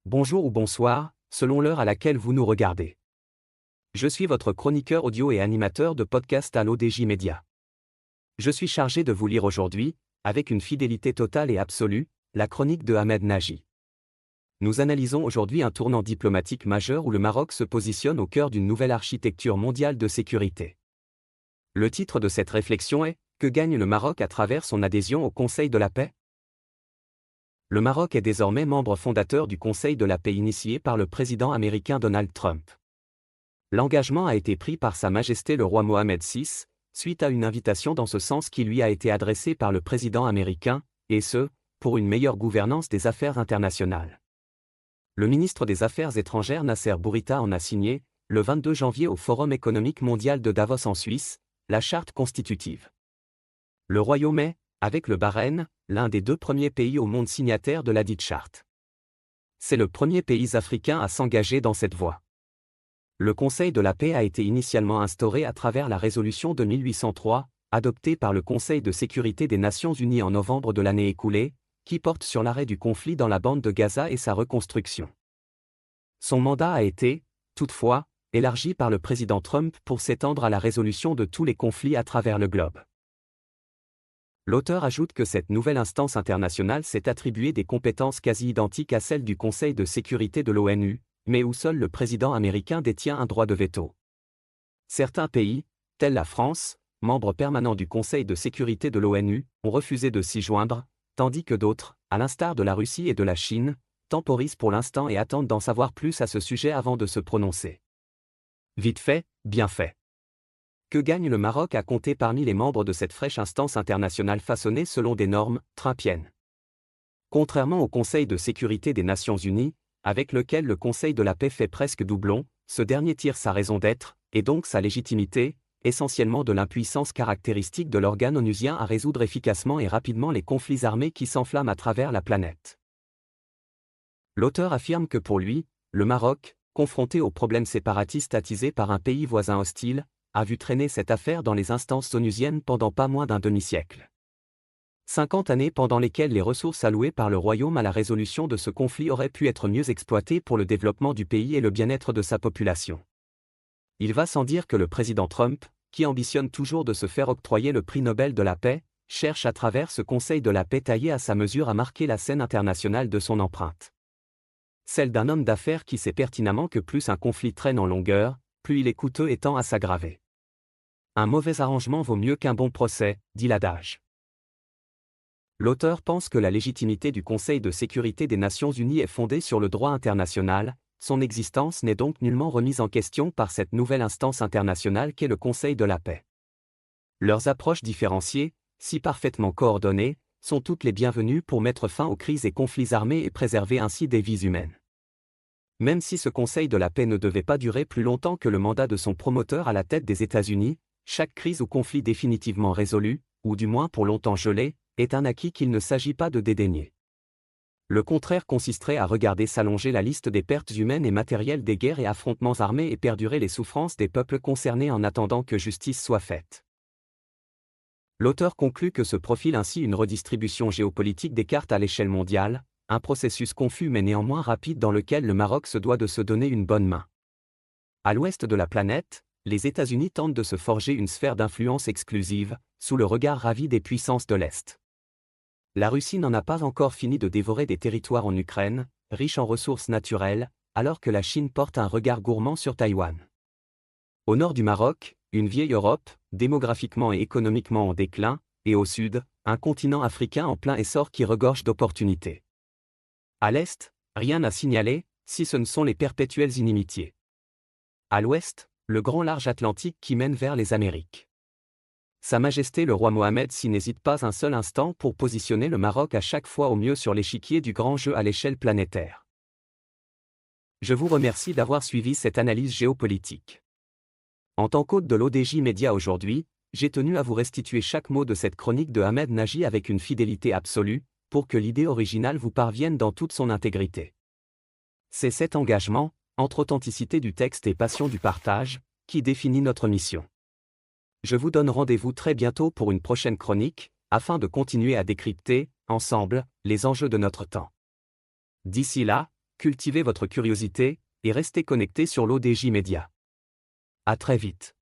bonjour ou bonsoir, selon l'heure à laquelle vous nous regardez. Je suis votre chroniqueur audio et animateur de podcast à l'ODJ Média. Je suis chargé de vous lire aujourd'hui, avec une fidélité totale et absolue, la chronique de Ahmed Nagy. Nous analysons aujourd'hui un tournant diplomatique majeur où le Maroc se positionne au cœur d'une nouvelle architecture mondiale de sécurité. Le titre de cette réflexion est « Que gagne le Maroc à travers son adhésion au Conseil de la paix ?» Le Maroc est désormais membre fondateur du Conseil de la paix initié par le président américain Donald Trump. L'engagement a été pris par Sa Majesté le roi Mohammed VI, suite à une invitation dans ce sens qui lui a été adressée par le président américain, et ce, pour une meilleure gouvernance des affaires internationales. Le ministre des Affaires étrangères Nasser Bourita en a signé, le 22 janvier au Forum économique mondial de Davos en Suisse, la charte constitutive. Le Royaume est, avec le Bahreïn, l'un des 2 premiers pays au monde signataires de ladite charte. C'est le premier pays africain à s'engager dans cette voie. Le Conseil de la paix a été initialement instauré à travers la résolution de 1803, adoptée par le Conseil de sécurité des Nations Unies en novembre de l'année écoulée, qui porte sur l'arrêt du conflit dans la bande de Gaza et sa reconstruction. Son mandat a été, toutefois, élargi par le président Trump pour s'étendre à la résolution de tous les conflits à travers le globe. L'auteur ajoute que cette nouvelle instance internationale s'est attribuée des compétences quasi identiques à celles du Conseil de sécurité de l'ONU, mais où seul le président américain détient un droit de veto. Certains pays, tels la France, membre permanent du Conseil de sécurité de l'ONU, ont refusé de s'y joindre, tandis que d'autres, à l'instar de la Russie et de la Chine, temporisent pour l'instant et attendent d'en savoir plus à ce sujet avant de se prononcer. Vite fait, bien fait. Que gagne le Maroc à compter parmi les membres de cette fraîche instance internationale façonnée selon des normes trumpiennes? Contrairement au Conseil de sécurité des Nations Unies, avec lequel le Conseil de la paix fait presque doublon, ce dernier tire sa raison d'être, et donc sa légitimité, essentiellement de l'impuissance caractéristique de l'organe onusien à résoudre efficacement et rapidement les conflits armés qui s'enflamment à travers la planète. L'auteur affirme que pour lui, le Maroc, confronté aux problèmes séparatistes attisés par un pays voisin hostile, a vu traîner cette affaire dans les instances onusiennes pendant pas moins d'un demi-siècle. 50 années pendant lesquelles les ressources allouées par le Royaume à la résolution de ce conflit auraient pu être mieux exploitées pour le développement du pays et le bien-être de sa population. Il va sans dire que le président Trump, qui ambitionne toujours de se faire octroyer le prix Nobel de la paix, cherche à travers ce Conseil de la paix taillé à sa mesure à marquer la scène internationale de son empreinte. Celle d'un homme d'affaires qui sait pertinemment que plus un conflit traîne en longueur, plus il est coûteux et tend à s'aggraver. Un mauvais arrangement vaut mieux qu'un bon procès, dit l'adage. L'auteur pense que la légitimité du Conseil de sécurité des Nations Unies est fondée sur le droit international, son existence n'est donc nullement remise en question par cette nouvelle instance internationale qu'est le Conseil de la paix. Leurs approches différenciées, si parfaitement coordonnées, sont toutes les bienvenues pour mettre fin aux crises et conflits armés et préserver ainsi des vies humaines. Même si ce Conseil de la paix ne devait pas durer plus longtemps que le mandat de son promoteur à la tête des États-Unis, chaque crise ou conflit définitivement résolu, ou du moins pour longtemps gelé, est un acquis qu'il ne s'agit pas de dédaigner. Le contraire consisterait à regarder s'allonger la liste des pertes humaines et matérielles des guerres et affrontements armés et perdurer les souffrances des peuples concernés en attendant que justice soit faite. L'auteur conclut que se profile ainsi une redistribution géopolitique des cartes à l'échelle mondiale, un processus confus mais néanmoins rapide dans lequel le Maroc se doit de se donner une bonne main. À l'ouest de la planète, les États-Unis tentent de se forger une sphère d'influence exclusive, sous le regard ravi des puissances de l'Est. La Russie n'en a pas encore fini de dévorer des territoires en Ukraine, riche en ressources naturelles, alors que la Chine porte un regard gourmand sur Taïwan. Au nord du Maroc, une vieille Europe, démographiquement et économiquement en déclin, et au sud, un continent africain en plein essor qui regorge d'opportunités. À l'est, rien à signaler, si ce ne sont les perpétuelles inimitiés. À l'ouest, le grand large Atlantique qui mène vers les Amériques. Sa Majesté le roi Mohammed VI n'hésite pas un seul instant pour positionner le Maroc à chaque fois au mieux sur l'échiquier du grand jeu à l'échelle planétaire. Je vous remercie d'avoir suivi cette analyse géopolitique. En tant qu'hôte de l'ODJ Média aujourd'hui, j'ai tenu à vous restituer chaque mot de cette chronique de Ahmed Nagy avec une fidélité absolue, pour que l'idée originale vous parvienne dans toute son intégrité. C'est cet engagement, entre authenticité du texte et passion du partage, qui définit notre mission. Je vous donne rendez-vous très bientôt pour une prochaine chronique, afin de continuer à décrypter, ensemble, les enjeux de notre temps. D'ici là, Cultivez votre curiosité et restez connectés sur l'ODJ Média. À très vite.